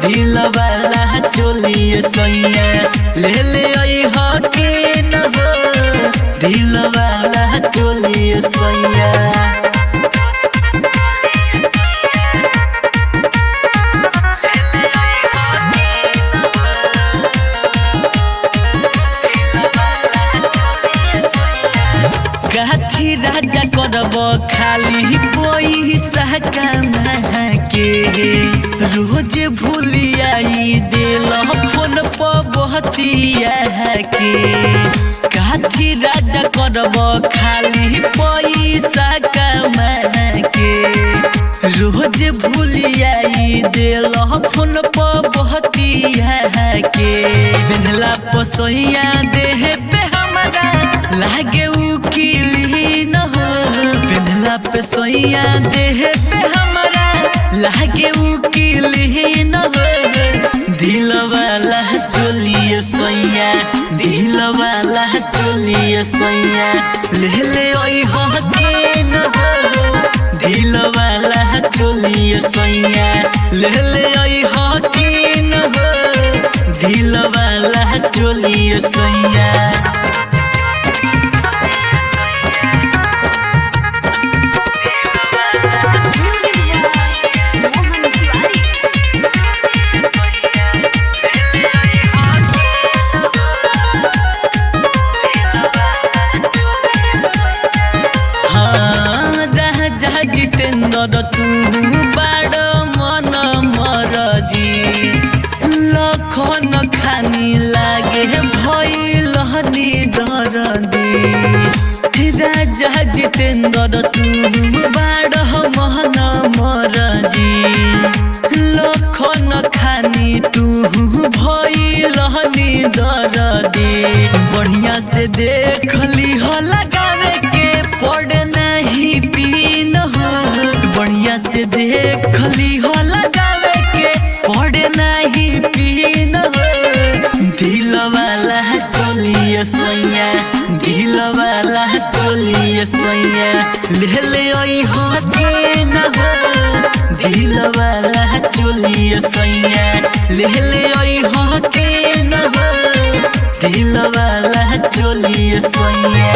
दिल वाला चोलिए सैया ले ले आई हो के न हो दिल वाला चोलिए सैया। काथी राजा करब खाली पैसा कमा के रोज भूलियाई दिल फोन पर बहतिया के। काथी राजा करब खाली पैसा कमा के रोज भूलियाई दिल फोन पर बहतिया के। बेनला पसोइया देह पे हमारा लागे उकीली न हो बेनला पे सोइया देह पे हमारा लागे उकीली न हो दिल वाला चोलिए सोइया दिल वाला चोलिए सोइया ले ले ओई हो के न हो दिल वाला चोलिए सोइया ले ले ओई हो के न हो दिल वाला चोलिए सोइया। जितेंद्र तू बाड़ मन मरजी लखन खानी लागे भइल दरदी। राजा जितेंद्र तू बाड़ मन मरजी लखन खानी तू भइल दरदी। बढ़िया से देख ली हो लगावे के पड़ नहीं पीन हो बढ़िया से देख ली हो लगावे के पड़ नहीं पीन हो दिल वाला चोलिए सैया दिल वाला चोलिए सैया ले ले आई हो के न हो दिल वाला चोलिए सैया ले ले आई हो के न हो दिल वाला चोलिए सैया।